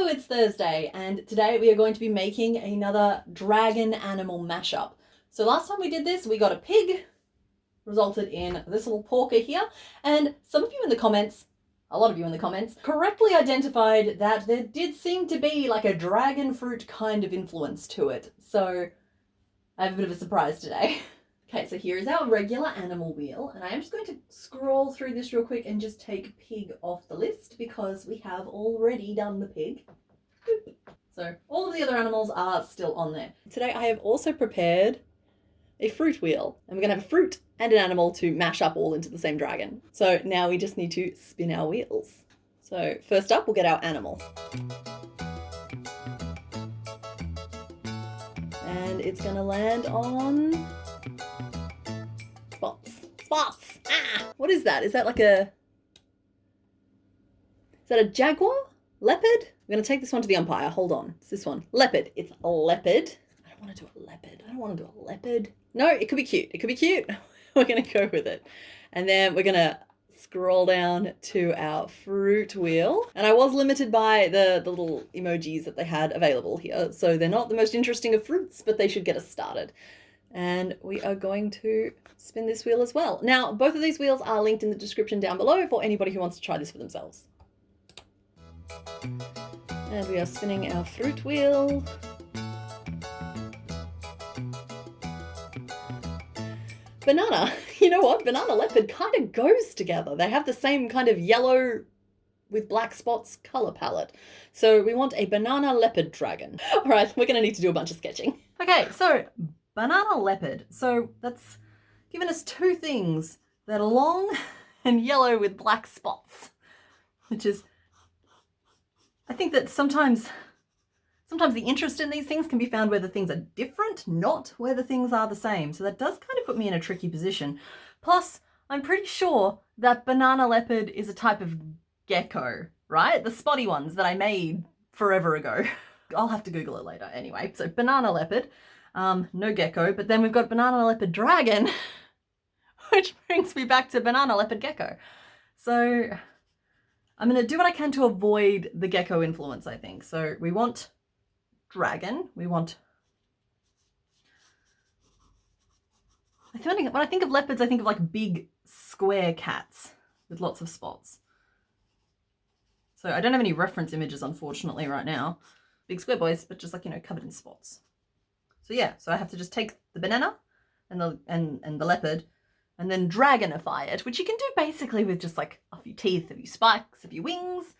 Hello, it's Thursday, and today we are going to be making another dragon animal mashup. So last time we did this, we got a pig, resulted in this little porker here, and some of you in the comments, a lot of you in the comments, correctly identified that there did seem to be like a dragon fruit kind of influence to it. So I have a bit of a surprise today. Okay, so here is our regular animal wheel, and I am just going to scroll through this real quick and just take pig off the list because we have already done the pig. So all of the other animals are still on there. Today I have also prepared a fruit wheel, and we're going to have a fruit and an animal to mash up all into the same dragon. So now we just need to spin our wheels. So first up, we'll get our animal. And it's going to land on spots. Ah, what is that? Is that a jaguar? Leopard? I'm going to take this one to the umpire. Hold on. It's this one. Leopard. It's a leopard. I don't want to do a leopard. No, it could be cute. We're going to go with it. And then we're going to scroll down to our fruit wheel. And I was limited by the little emojis that they had available here. So they're not the most interesting of fruits, but they should get us started. And we are going to spin this wheel as well. Now, both of these wheels are linked in the description down below for anybody who wants to try this for themselves. And we are spinning our fruit wheel. Banana. You know what? Banana leopard kind of goes together. They have the same kind of yellow with black spots color palette. So we want a banana leopard dragon. All right, we're going to need to do a bunch of sketching. Okay, so banana leopard. So that's given us two things that are long and yellow with black spots, which is, I think that sometimes the interest in these things can be found where the things are different, not where the things are the same. So that does kind of put me in a tricky position. Plus, I'm pretty sure that banana leopard is a type of gecko, right? The spotty ones that I made forever ago. I'll have to Google it later anyway. So banana leopard. No gecko, but then we've got banana leopard dragon, which brings me back to banana leopard gecko. So I'm going to do what I can to avoid the gecko influence, I think. So we want dragon. We want... when I think of leopards, I think of like big square cats with lots of spots. So I don't have any reference images, unfortunately, right now. Big square boys, but just like, covered in spots. So yeah, so I have to just take the banana and the leopard and then dragonify it, which you can do basically with just like a few teeth, a few spikes, a few wings.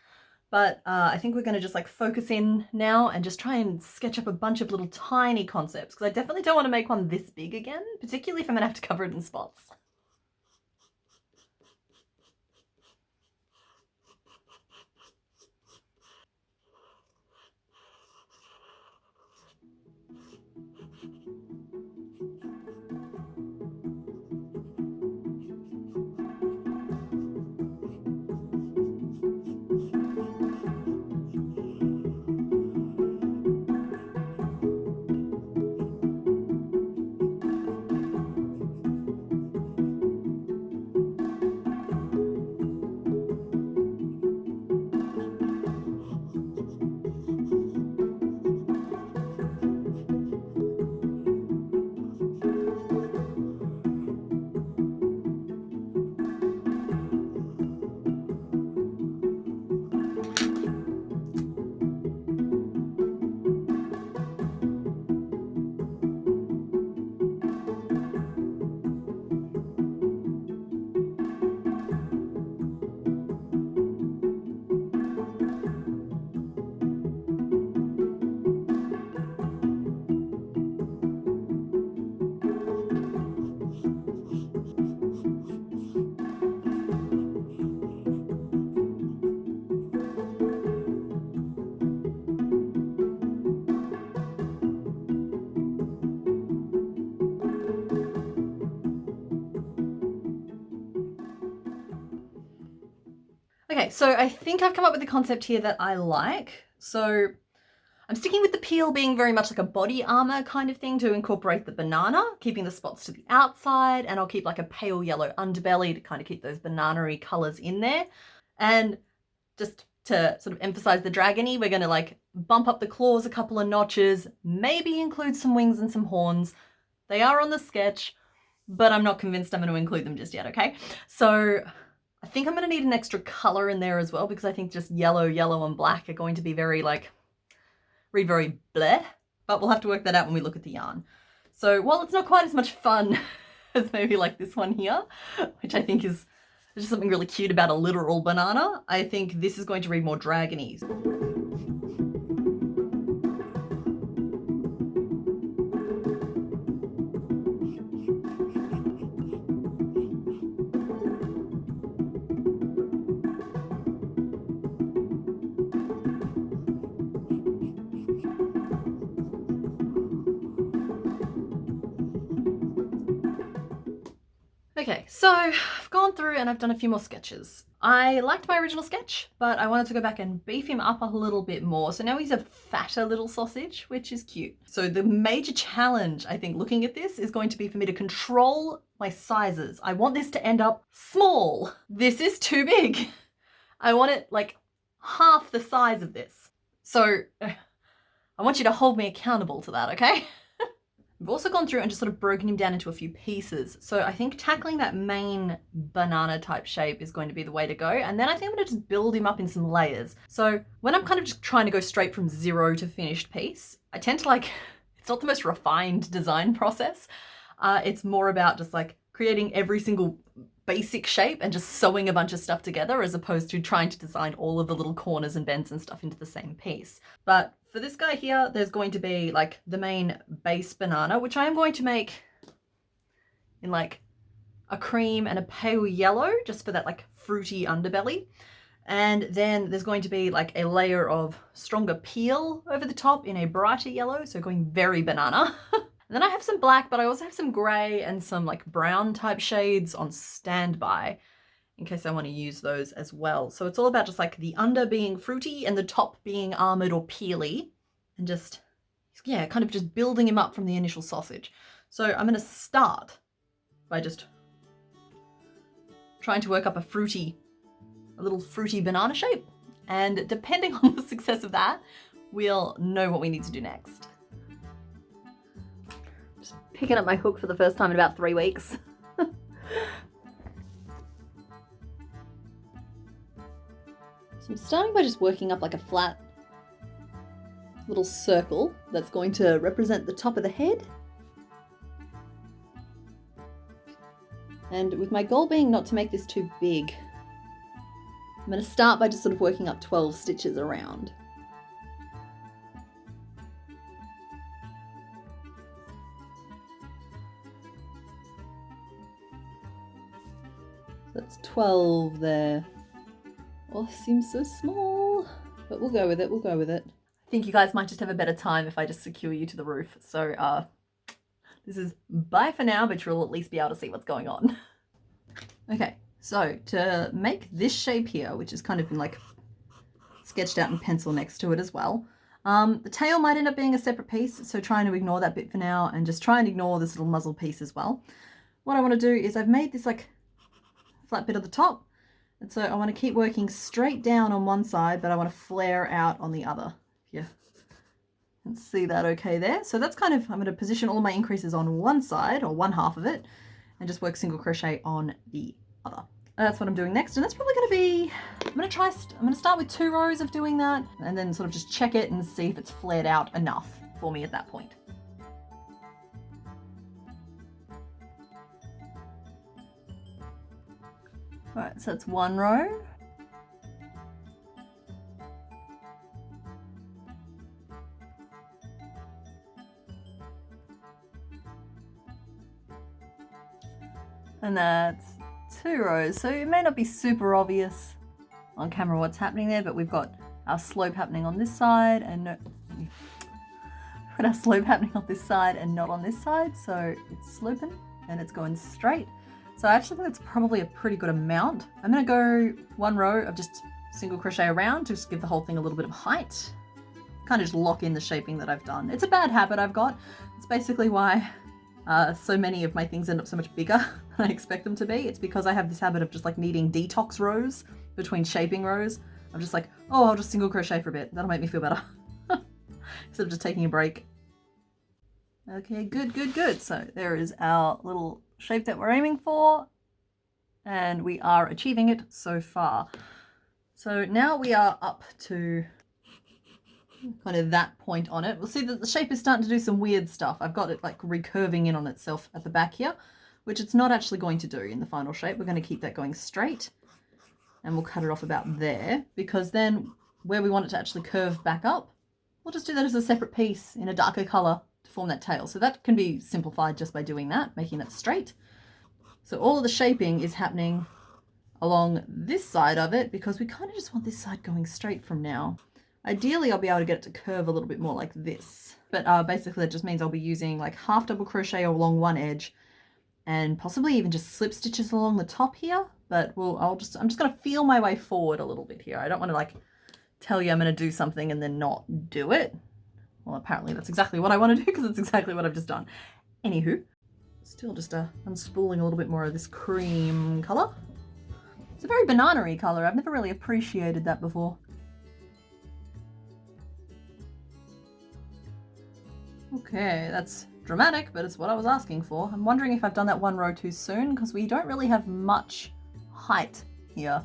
But I think we're going to just like focus in now and just try and sketch up a bunch of little tiny concepts, because I definitely don't want to make one this big again, particularly if I'm going to have to cover it in spots. Okay, so I think I've come up with a concept here that I like. So I'm sticking with the peel being very much like a body armor kind of thing to incorporate the banana, keeping the spots to the outside, and I'll keep like a pale yellow underbelly to kind of keep those banana-y colors in there. And just to sort of emphasize the dragon-y, we're gonna like bump up the claws a couple of notches, maybe include some wings and some horns. They are on the sketch, but I'm not convinced I'm going to include them just yet, okay? So I think I'm going to need an extra color in there as well, because I think just yellow, and black are going to be very like, very bleh, but we'll have to work that out when we look at the yarn. So while it's not quite as much fun as maybe like this one here, which I think is just something really cute about a literal banana, I think this is going to read more dragon-y. Okay, so I've gone through and I've done a few more sketches. I liked my original sketch, but I wanted to go back and beef him up a little bit more. So now he's a fatter little sausage, which is cute. So the major challenge, I think, looking at this is going to be for me to control my sizes. I want this to end up small. This is too big. I want it like half the size of this. So I want you to hold me accountable to that, okay? We've also gone through and just sort of broken him down into a few pieces. So I think tackling that main banana type shape is going to be the way to go. And then I think I'm gonna just build him up in some layers. So when I'm kind of just trying to go straight from 0 to finished piece, I tend to like, it's not the most refined design process. It's more about just like creating every single basic shape and just sewing a bunch of stuff together, as opposed to trying to design all of the little corners and bends and stuff into the same piece. But for this guy here, there's going to be like the main base banana, which I am going to make in like a cream and a pale yellow, just for that like fruity underbelly. And then there's going to be like a layer of stronger peel over the top in a brighter yellow, so going very banana. And then I have some black, but I also have some gray and some like brown type shades on standby in case I want to use those as well. So it's all about just like the under being fruity and the top being armored or peely, and just, yeah, kind of just building him up from the initial sausage. So I'm going to start by just trying to work up a little fruity banana shape. And depending on the success of that, we'll know what we need to do next. Picking up my hook for the first time in about 3 weeks. So I'm starting by just working up like a flat little circle that's going to represent the top of the head. And with my goal being not to make this too big, I'm going to start by just sort of working up 12 stitches around. That's 12 there. Oh, seems so small, but we'll go with it, I think you guys might just have a better time if I just secure you to the roof. So this is bye for now, but you'll at least be able to see what's going on. Okay, so to make this shape here, which is kind of been like sketched out in pencil next to it as well, the tail might end up being a separate piece, so trying to ignore that bit for now and just try and ignore this little muzzle piece as well. What I want to do is I've made this like flat bit at the top, and so I want to keep working straight down on one side, but I want to flare out on the other. Yeah, and see that okay there. So that's kind of, I'm going to position all my increases on one side or one half of it and just work single crochet on the other. That's what I'm doing next, and that's probably going to be, I'm going to start with 2 rows of doing that and then sort of just check it and see if it's flared out enough for me at that point. Alright, so that's 1 row. And that's 2 rows. So it may not be super obvious on camera what's happening there, but we've got our slope happening on this side and not on this side. So it's sloping and it's going straight. So I actually think that's probably a pretty good amount. I'm going to go 1 row of just single crochet around to just give the whole thing a little bit of height. Kind of just lock in the shaping that I've done. It's a bad habit I've got. It's basically why so many of my things end up so much bigger than I expect them to be. It's because I have this habit of just like needing detox rows between shaping rows. I'm just like, oh, I'll just single crochet for a bit. That'll make me feel better. Instead of just taking a break. Okay, good, good, good. So there is our little shape that we're aiming for. And we are achieving it so far. So now we are up to kind of that point on it. We'll see that the shape is starting to do some weird stuff. I've got it like recurving in on itself at the back here, which it's not actually going to do in the final shape. We're going to keep that going straight and we'll cut it off about there, because then where we want it to actually curve back up, we'll just do that as a separate piece in a darker color to form that tail. So that can be simplified just by doing that, making that straight. So all of the shaping is happening along this side of it because we kind of just want this side going straight from now. Ideally, I'll be able to get it to curve a little bit more like this. But basically, that just means I'll be using like half double crochet along one edge and possibly even just slip stitches along the top here. But I'm just going to feel my way forward a little bit here. I don't want to like tell you I'm going to do something and then not do it. Well, apparently that's exactly what I want to do because it's exactly what I've just done. Anywho, still just unspooling a little bit more of this cream color. It's a very banana-y color. I've never really appreciated that before. Okay, that's dramatic, but it's what I was asking for. I'm wondering if I've done that one row too soon because we don't really have much height here.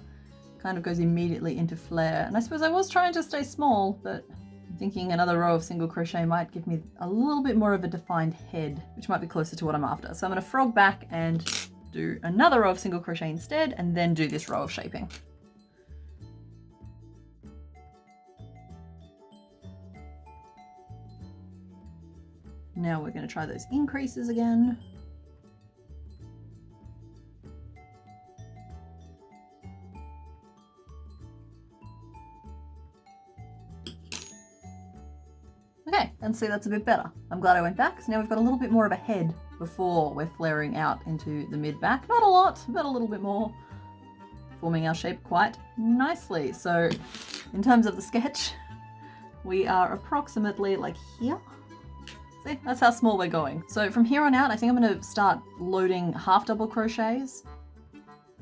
Kind of goes immediately into flare. And I suppose I was trying to stay small, but I'm thinking another row of single crochet might give me a little bit more of a defined head, which might be closer to what I'm after. So I'm going to frog back and do another row of single crochet instead, and then do this row of shaping. Now we're going to try those increases again. Okay, and see, that's a bit better. I'm glad I went back, so now we've got a little bit more of a head before we're flaring out into the mid-back. Not a lot, but a little bit more, forming our shape quite nicely. So in terms of the sketch, we are approximately like here. See, that's how small we're going. So from here on out, I think I'm going to start loading half double crochets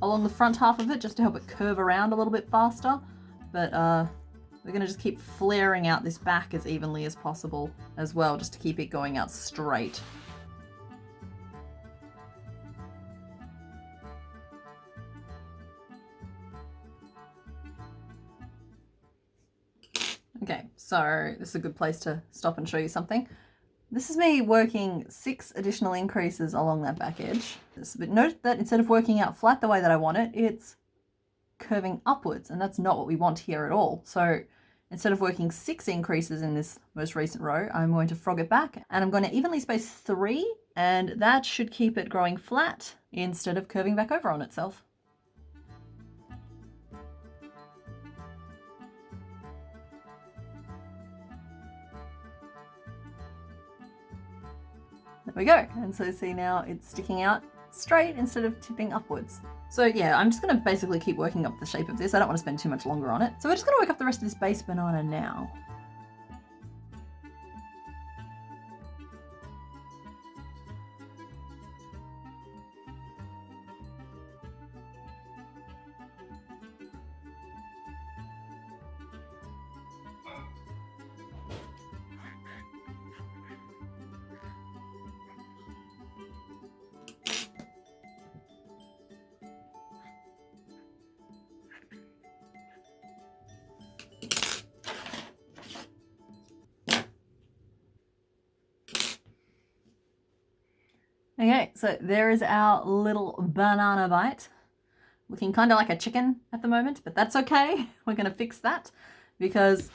along the front half of it just to help it curve around a little bit faster. But we're going to just keep flaring out this back as evenly as possible as well, just to keep it going out straight. Okay, so this is a good place to stop and show you something. This is me working 6 additional increases along that back edge. But note that instead of working out flat the way that I want it, it's curving upwards, and that's not what we want here at all. So instead of working 6 increases in this most recent row, I'm going to frog it back, and I'm going to evenly space 3, and that should keep it growing flat instead of curving back over on itself. There we go. And so see, now it's sticking out straight instead of tipping upwards. So yeah, I'm just going to basically keep working up the shape of this. I don't want to spend too much longer on it. So we're just going to work up the rest of this base banana now. Okay, so there is our little banana bite. Looking kind of like a chicken at the moment, but that's okay. We're going to fix that because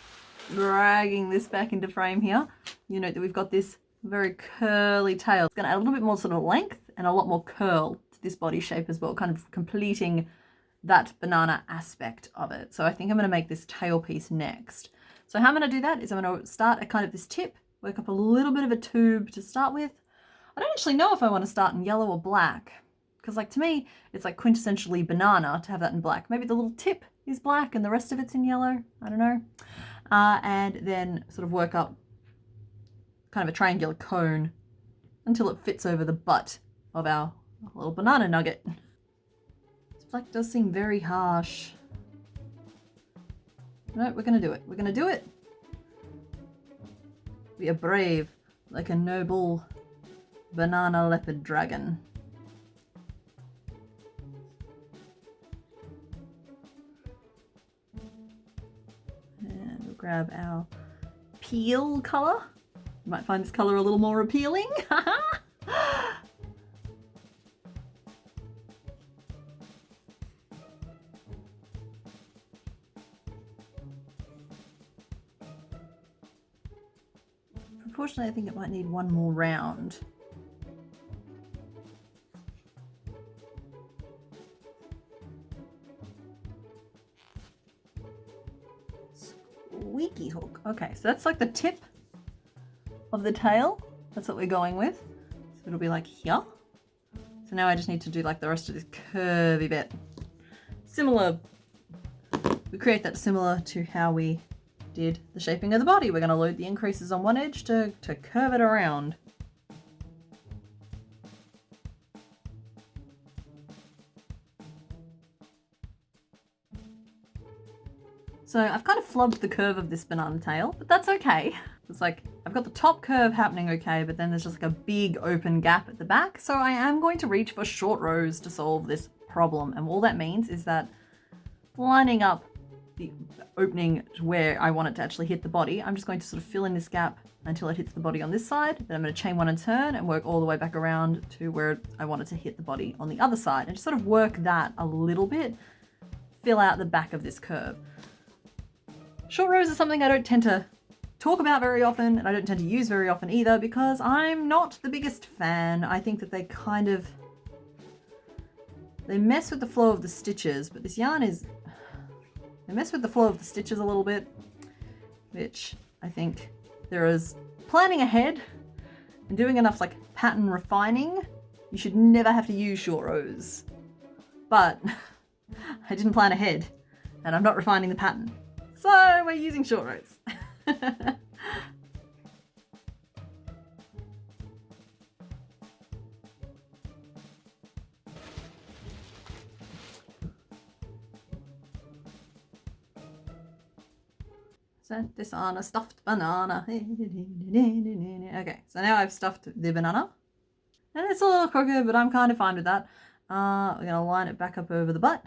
dragging this back into frame here, you note that we've got this very curly tail. It's going to add a little bit more sort of length and a lot more curl to this body shape as well, kind of completing that banana aspect of it. So I think I'm going to make this tail piece next. So how I'm going to do that is I'm going to start at kind of this tip, work up a little bit of a tube to start with. I don't actually know if I want to start in yellow or black, because like to me, it's like quintessentially banana to have that in black. Maybe the little tip is black and the rest of it's in yellow. I don't know. And then sort of work up kind of a triangular cone until it fits over the butt of our little banana nugget. This black does seem very harsh. No, we're gonna do it. We're gonna do it. We are brave, like a noble banana leopard dragon. And we'll grab our peel color. You might find this color a little more appealing. Unfortunately, I think it might need one more round. Squeaky hook. Okay, so that's like the tip of the tail. That's what we're going with. So it'll be like here. So now I just need to do like the rest of this curvy bit. Similar, we create that similar to how we did the shaping of the body. We're going to load the increases on one edge to curve it around. So I've kind of flubbed the curve of this banana tail, but that's okay. It's like, I've got the top curve happening okay, but then there's just like a big open gap at the back. So I am going to reach for short rows to solve this problem. And all that means is that lining up the opening where I want it to actually hit the body, I'm just going to sort of fill in this gap until it hits the body on this side. Then I'm going to chain one and turn and work all the way back around to where I want it to hit the body on the other side. And just sort of work that a little bit, fill out the back of this curve. Short rows are something I don't tend to talk about very often, and I don't tend to use very often either, because I'm not the biggest fan. I think that they mess with the flow of the stitches, but this yarn they mess with the flow of the stitches a little bit, which I think there is planning ahead and doing enough like pattern refining. You should never have to use short rows, but I didn't plan ahead and I'm not refining the pattern. So we're using short rows. Set this on a stuffed banana. Okay, so now I've stuffed the banana. And it's a little crooked, but I'm kind of fine with that. We're going to line it back up over the butt.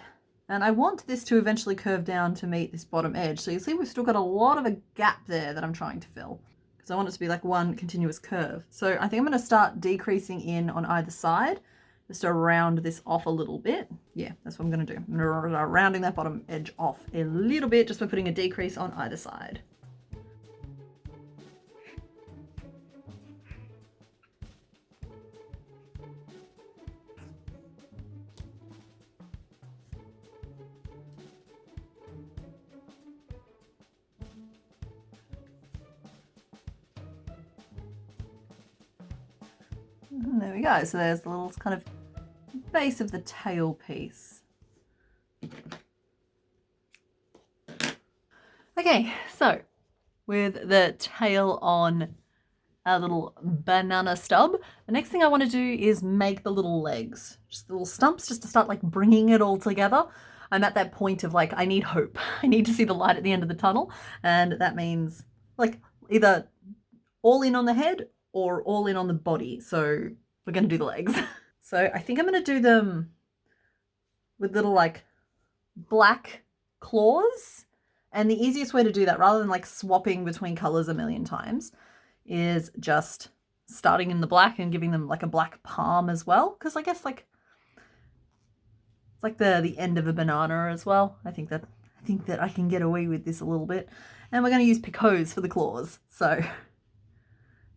And I want this to eventually curve down to meet this bottom edge. So you see we've still got a lot of a gap there that I'm trying to fill, because I want it to be like one continuous curve. So I think I'm going to start decreasing in on either side just to round this off a little bit. Yeah, that's what I'm going to do. I'm going to start rounding that bottom edge off a little bit just by putting a decrease on either side. And there we go. So there's the little kind of base of the tail piece. Okay, so with the tail on our little banana stub, the next thing I want to do is make the little legs, just the little stumps, just to start like bringing it all together. I'm at that point of like, I need hope. I need to see the light at the end of the tunnel. And that means like either all in on the head or all in on the body. So we're going to do the legs. So I think I'm going to do them with little like black claws. And the easiest way to do that, rather than like swapping between colors a million times, is just starting in the black and giving them like a black palm as well. Because I guess like it's like the end of a banana as well. I think that I can get away with this a little bit. And we're going to use picots for the claws. So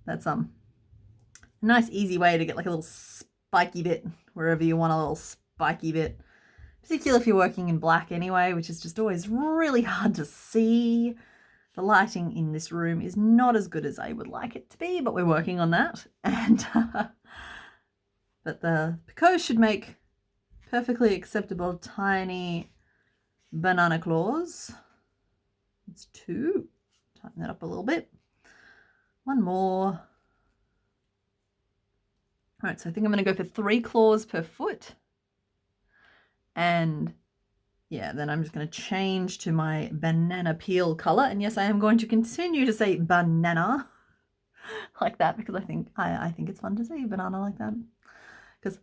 that's a nice easy way to get like a little spiky bit wherever you want a little spiky bit. Particularly if you're working in black anyway, which is just always really hard to see. The lighting in this room is not as good as I would like it to be, but we're working on that. And but the picots should make perfectly acceptable tiny banana claws. It's 2. Tighten that up a little bit. 1 more. All right, so I think I'm going to go for 3 claws per foot. And Yeah, then I'm just going to change to my banana peel color. And yes, I am going to continue to say banana like that because I think it's fun to say banana like that. Because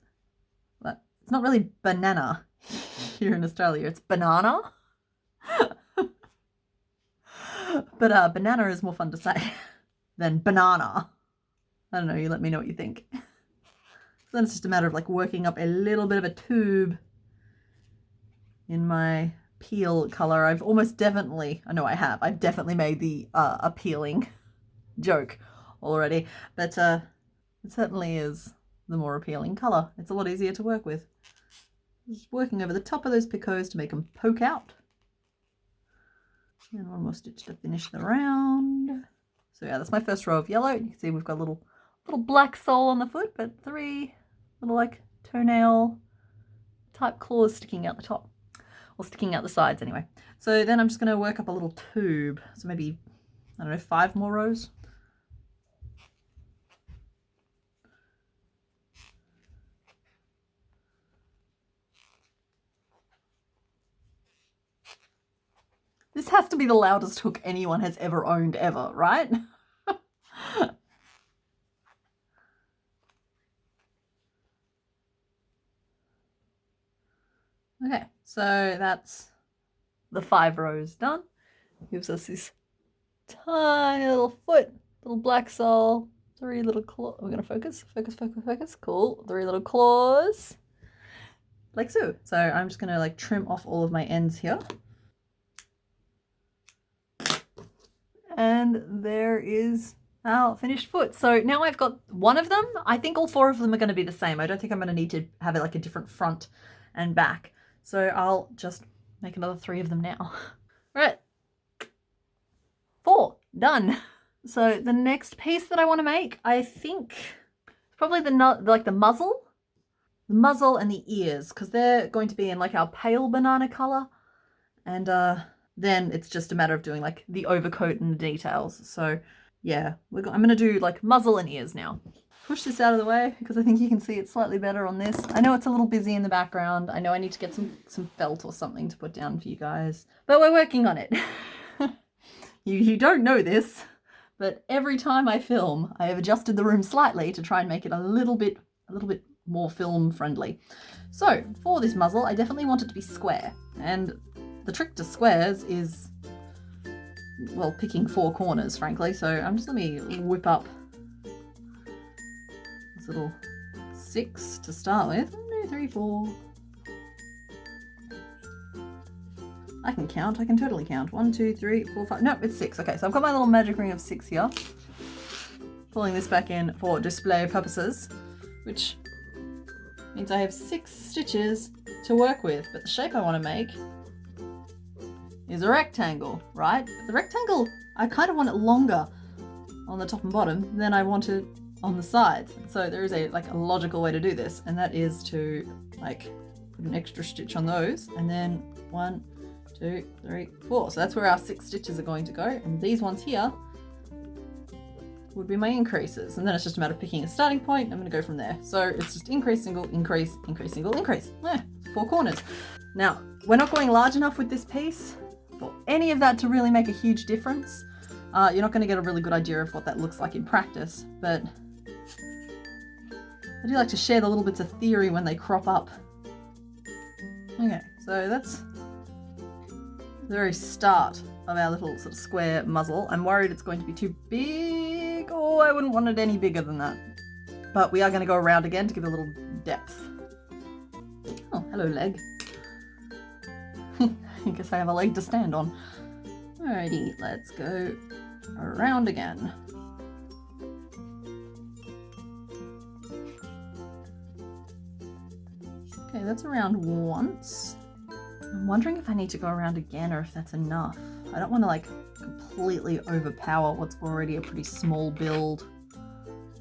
it's not really banana here in Australia, it's banana. But banana is more fun to say than banana. I don't know, you let me know what you think. So then it's just a matter of like working up a little bit of a tube in my peel color. I've definitely made the appealing joke already, but it certainly is the more appealing color. It's a lot easier to work with. Just working over the top of those picots to make them poke out. And one more stitch to finish the round. So yeah, that's my first row of yellow. You can see we've got a little black sole on the foot, but 3 little like toenail type claws sticking out the top. Or sticking out the sides anyway. So then I'm just going to work up a little tube. So maybe, I don't know, 5 more rows. This has to be the loudest hook anyone has ever owned ever, right? Okay, so that's the 5 rows done. Gives us this tiny little foot, little black sole, 3 little claws. We're going to focus. Cool. 3 little claws. Like so. So I'm just going to like trim off all of my ends here. And there is our finished foot. So now I've got one of them. I think all 4 of them are going to be the same. I don't think I'm going to need to have it like a different front and back. So I'll just make another 3 of them now. Right. 4 done. So the next piece that I want to make, I think probably the muzzle. The muzzle and the ears, because they're going to be in like our pale banana color. And then it's just a matter of doing like the overcoat and the details. So yeah, I'm going to do like muzzle and ears now. Push this out of the way because I think you can see it slightly better on this. I know it's a little busy in the background. I know I need to get some felt or something to put down for you guys, but we're working on it. You don't know this, but every time I film, I have adjusted the room slightly to try and make it a little bit more film friendly. So for this muzzle, I definitely want it to be square, and the trick to squares is, well, picking 4 corners, frankly. So let me whip up this little 6 to start with. 1, 2, 3, 4. I can count. I can totally count. 1, 2, 3, 4, 5. No, it's 6. Okay, so I've got my little magic ring of 6 here. Pulling this back in for display purposes, which means I have 6 stitches to work with. But the shape I want to make is a rectangle, right? But the rectangle, I kind of want it longer on the top and bottom than I want it on the sides. So there is a logical way to do this, and that is to like put an extra stitch on those, and then 1, 2, 3, 4. So that's where our 6 stitches are going to go, and these ones here would be my increases, and then it's just a matter of picking a starting point. I'm going to go from there. So it's just increase, single, increase, increase, single, increase. Yeah, 4 corners. Now, we're not going large enough with this piece for any of that to really make a huge difference. You're not going to get a really good idea of what that looks like in practice, but I do like to share the little bits of theory when they crop up. Okay, so that's the very start of our little sort of square muzzle. I'm worried it's going to be too big. Oh, I wouldn't want it any bigger than that. But we are going to go around again to give it a little depth. Oh, hello leg. I guess I have a leg to stand on. Alrighty, let's go around again. Okay, that's around once. I'm wondering if I need to go around again or if that's enough. I don't want to like completely overpower what's already a pretty small build.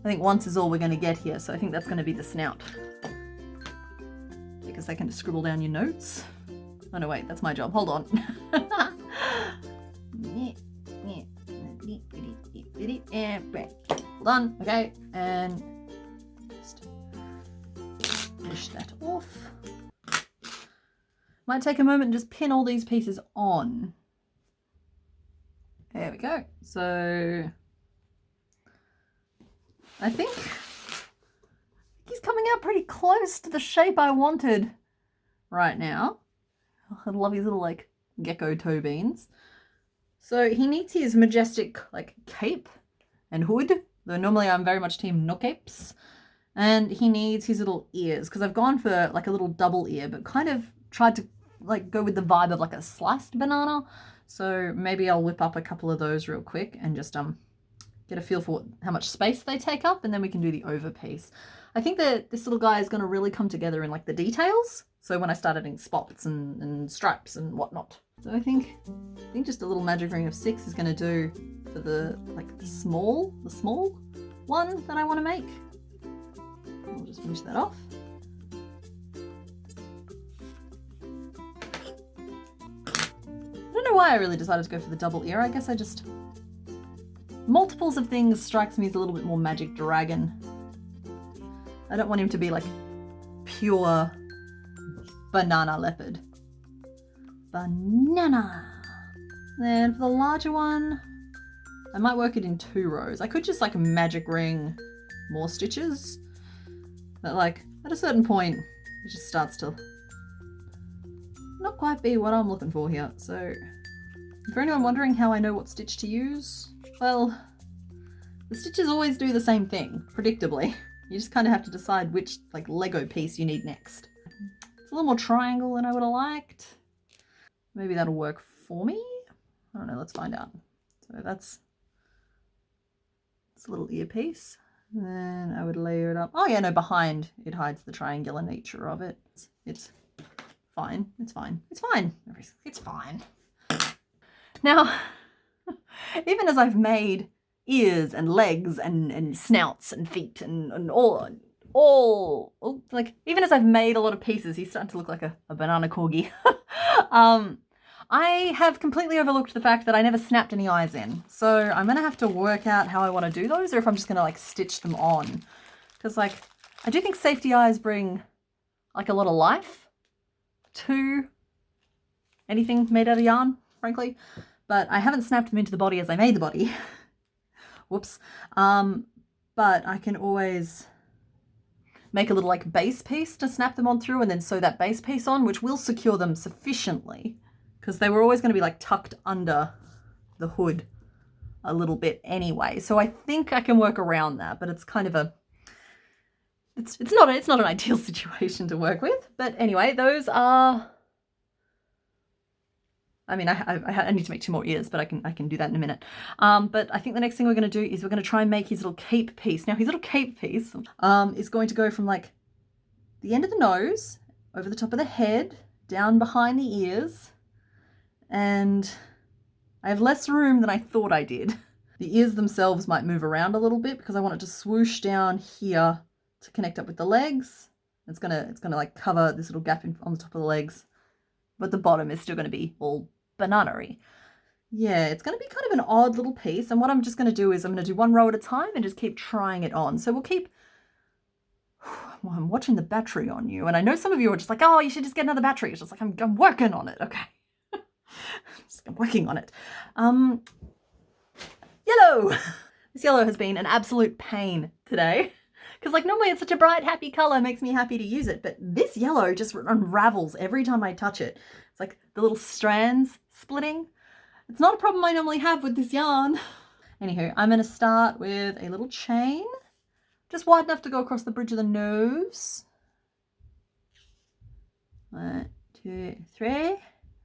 I think once is all we're going to get here, so I think that's going to be the snout. Take a second to scribble down your notes. Oh no, wait, that's my job. Hold on. Hold on, okay, and just finish that off. Might take a moment and just pin all these pieces on. There we go. So I think he's coming out pretty close to the shape I wanted right now. I love his little like gecko toe beans. So he needs his majestic like cape and hood, though normally I'm very much team no capes. And he needs his little ears, because I've gone for like a little double ear, but kind of tried to like go with the vibe of like a sliced banana. So maybe I'll whip up a couple of those real quick and just get a feel for how much space they take up, and then we can do the over piece. I think that this little guy is going to really come together in like the details. So when I start adding spots and stripes and whatnot. So I think just a little magic ring of 6 is going to do for the like the small one that I want to make. I'll just finish that off. I don't know why I really decided to go for the double ear. I guess I just... multiples of things strikes me as a little bit more magic dragon. I don't want him to be like pure banana leopard. Banana. Then for the larger one, I might work it in 2 rows. I could just like magic ring more stitches. But like at a certain point, it just starts to not quite be what I'm looking for here. So for anyone wondering how I know what stitch to use, well, the stitches always do the same thing, predictably. You just kind of have to decide which like Lego piece you need next. It's a little more triangle than I would have liked. Maybe that'll work for me. I don't know, let's find out. So that's a little earpiece. Then I would layer it up. Oh yeah, no, behind it hides the triangular nature of it. It's fine. It's fine. It's fine. It's fine. Now, even as I've made ears and legs and snouts and feet and all like, even as I've made a lot of pieces, he's starting to look like a banana corgi. I have completely overlooked the fact that I never snapped any eyes in. So I'm going to have to work out how I want to do those, or if I'm just going to like stitch them on. Because like, I do think safety eyes bring like a lot of life to anything made out of yarn, frankly. But I haven't snapped them into the body as I made the body. Whoops. But I can always make a little like base piece to snap them on through and then sew that base piece on, which will secure them sufficiently, because they were always going to be like tucked under the hood a little bit anyway. So I think I can work around that, but it's kind of a, it's not an ideal situation to work with. But anyway, those are, I mean, I need to make 2 more ears, but I can do that in a minute. But I think the next thing we're going to do is we're going to try and make his little cape piece. Now his little cape piece is going to go from like the end of the nose, over the top of the head, down behind the ears, and I have less room than I thought I did. The ears themselves might move around a little bit because I want it to swoosh down here to connect up with the legs. It's gonna like cover this little gap on the top of the legs, but the bottom is still going to be all banana-y. Yeah, it's going to be kind of an odd little piece, and what I'm just going to do is I'm going to do 1 row at a time and just keep trying it on. So we'll keep... Well, I'm watching the battery on you, and I know some of you are just like, oh, you should just get another battery. It's just like, I'm working on it, okay. I'm working on it. Yellow! This yellow has been an absolute pain today. Because like normally it's such a bright, happy color, makes me happy to use it. But this yellow just unravels every time I touch it. It's like the little strands splitting. It's not a problem I normally have with this yarn. Anywho, I'm going to start with a little chain. Just wide enough to go across the bridge of the nose. 1, 2, 3,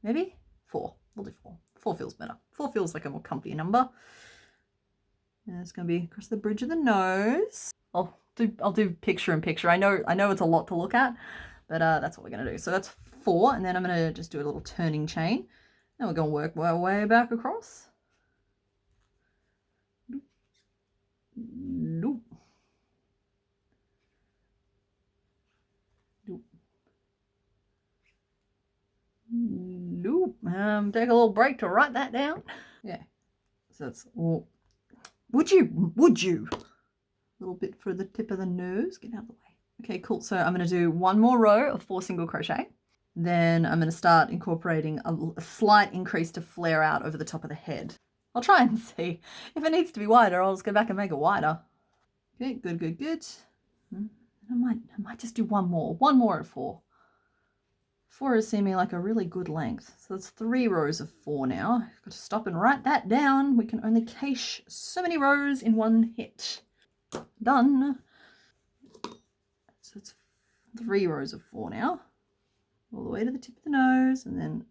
maybe 4. We'll do 4. 4 feels better. 4 feels like a more comfy number. And it's going to be across the bridge of the nose. I'll do picture in picture. I know it's a lot to look at, but that's what we're going to do. So that's 4, and then I'm going to just do a little turning chain, and we're going to work our way back across. Loop. Loop. Loop. Take a little break to write that down. Yeah. So that's all. Would you? A little bit for the tip of the nose. Get out of the way. Okay, cool. So I'm going to do 1 more row of 4 single crochet. Then I'm going to start incorporating a slight increase to flare out over the top of the head. I'll try and see. If it needs to be wider, I'll just go back and make it wider. Okay, good, good, good. I might just do one more at 4. 4 is seeming like a really good length. So that's 3 rows of 4 now. I've got to stop and write that down. We can only cache so many rows in one hit. Done. So it's 3 rows of 4 now. All the way to the tip of the nose, and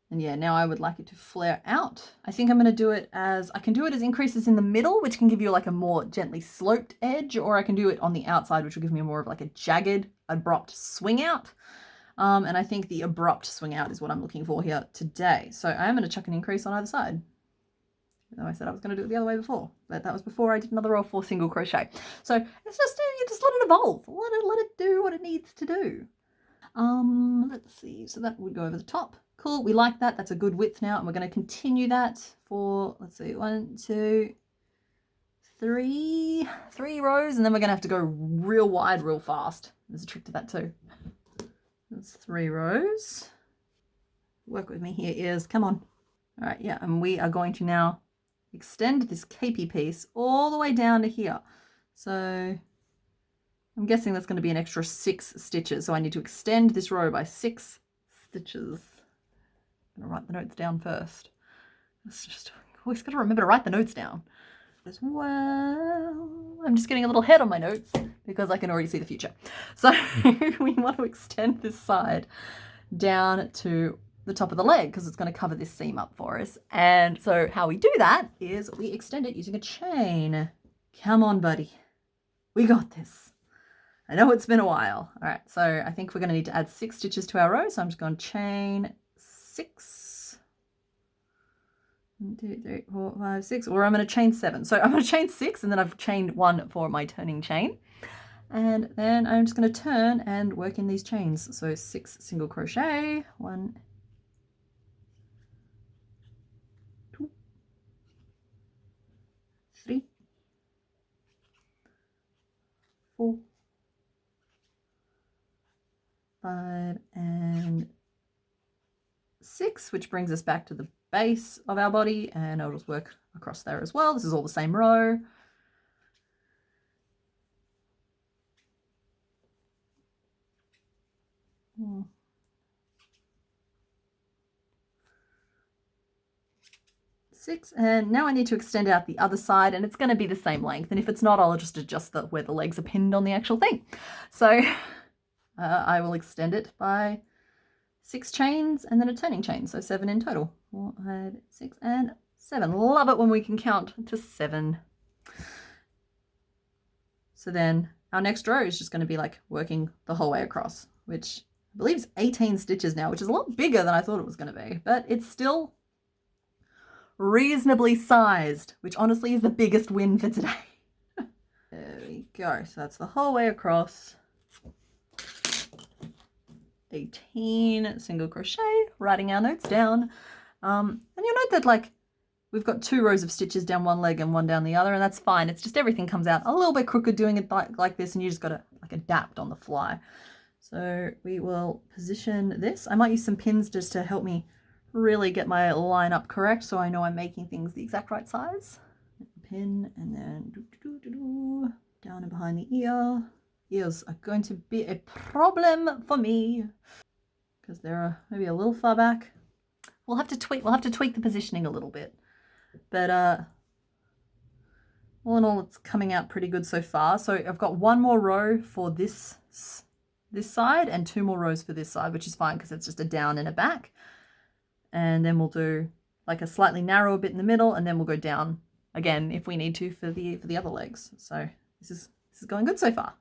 yeah, now I would like it to flare out. I think I'm going to do it as, I can do it as increases in the middle, which can give you like a more gently sloped edge, or I can do it on the outside, which will give me more of like a jagged, abrupt swing out. And I think the abrupt swing out is what I'm looking for here today. So I am going to chuck an increase on either side. Though I said I was going to do it the other way before, but that was before I did another row of 4 single crochet. So it's just, you just let it evolve, let it do what it needs to do. Let's see, so that would go over the top. Cool, we like that. That's a good width now, and we're going to continue that for, let's see, 1, 2, 3 rows, and then we're going to have to go real wide real fast. There's a trick to that too. That's 3 rows. Work with me here, ears, come on. All right, yeah, and we are going to now extend this capey piece all the way down to here. So I'm guessing that's going to be an extra 6 stitches. So I need to extend this row by 6 stitches. I'm going to write the notes down first. It's just, always got to remember to write the notes down as well. I'm just getting a little head on my notes because I can already see the future. So we want to extend this side down to the top of the leg because it's going to cover this seam up for us. And so how we do that is we extend it using a chain. Come on, buddy. We got this. I know it's been a while. All right, so I think we're going to need to add 6 stitches to our row. So I'm just going to chain 6. 1, 2, 3, 4, 5, 6. Or I'm going to chain 7. So I'm going to chain 6, and then I've chained 1 for my turning chain. And then I'm just going to turn and work in these chains. So 6 single crochet. 1, 2, 3, 4, 5, and 6, which brings us back to the base of our body, and I'll just work across there as well. This is all the same row. Six, and now I need to extend out the other side, and it's going to be the same length, and if it's not, I'll just adjust where the legs are pinned on the actual thing. So I will extend it by 6 chains and then a turning chain, so 7 in total. 4, 5, 6, and 7. Love it when we can count to 7. So then our next row is just going to be like working the whole way across, which I believe is 18 stitches now, which is a lot bigger than I thought it was going to be, but it's still reasonably sized, which honestly is the biggest win for today. There we go. So that's the whole way across. 18 single crochet, writing our notes down. And you'll note that like we've got 2 rows of stitches down one leg and 1 down the other, and that's fine. It's just everything comes out a little bit crooked doing it like this, and you just got to like adapt on the fly. So we will position this. I might use some pins just to help me really get my line up correct, so I know I'm making things the exact right size. Pin, and then down and behind the ear. Ears are going to be a problem for me because they're maybe a little far back. We'll have to tweak the positioning a little bit, but all in all, it's coming out pretty good so far. So I've got 1 more row for this side and 2 more rows for this side, which is fine because it's just a down and a back. And then we'll do like a slightly narrower bit in the middle, and then we'll go down again if we need to for the other legs. So this is going good so far.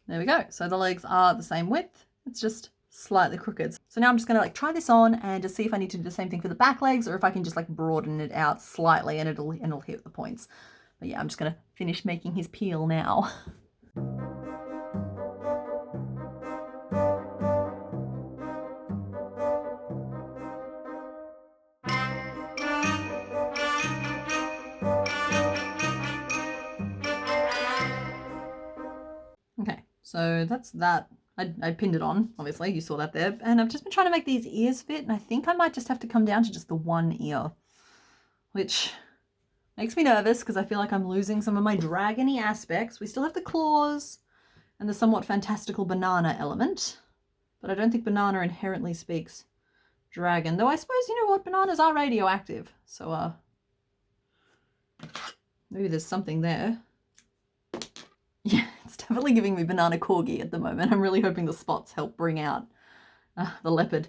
There we go. So the legs are the same width. It's just slightly crooked. So now I'm just going to like try this on and just see if I need to do the same thing for the back legs, or if I can just like broaden it out slightly and it'll hit the points. But yeah, I'm just going to finish making his peel now. Okay, so that's that I pinned it on, obviously, you saw that there. And I've just been trying to make these ears fit, and I think I might just have to come down to just the one ear, which makes me nervous because I feel like I'm losing some of my dragony aspects. We still have the claws and the somewhat fantastical banana element, but I don't think banana inherently speaks dragon, though I suppose, you know what, bananas are radioactive, so maybe there's something there. Yeah, it's definitely giving me banana corgi at the moment. I'm really hoping the spots help bring out the leopard,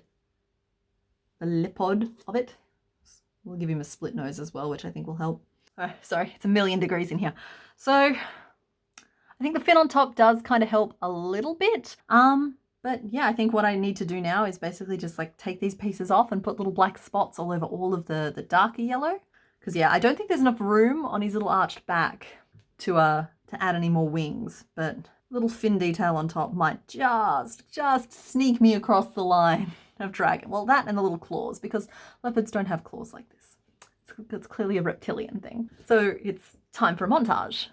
the leopard of it. We'll give him a split nose as well, which I think will help. Oh, sorry, it's a million degrees in here. So I think the fin on top does kind of help a little bit. But yeah, I think what I need to do now is basically just like take these pieces off and put little black spots all over all of the darker yellow. Because yeah, I don't think there's enough room on his little arched back to add any more wings, but little fin detail on top might just sneak me across the line of dragon. Well, that and the little claws, because leopards don't have claws like this. It's clearly a reptilian thing. So it's time for a montage.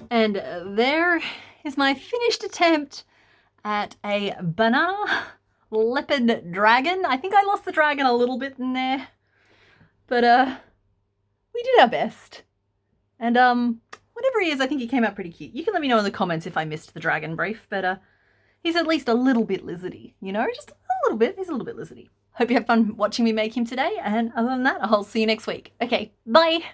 And there is my finished attempt at a banana leopard dragon. I think I lost the dragon a little bit in there, but we did our best. And whatever he is, I think he came out pretty cute. You can let me know in the comments if I missed the dragon brief, but he's at least a little bit lizardy, you know, just a little bit. He's a little bit lizardy. Hope you have fun watching me make him today, and other than that, I'll see you next week. Okay, bye!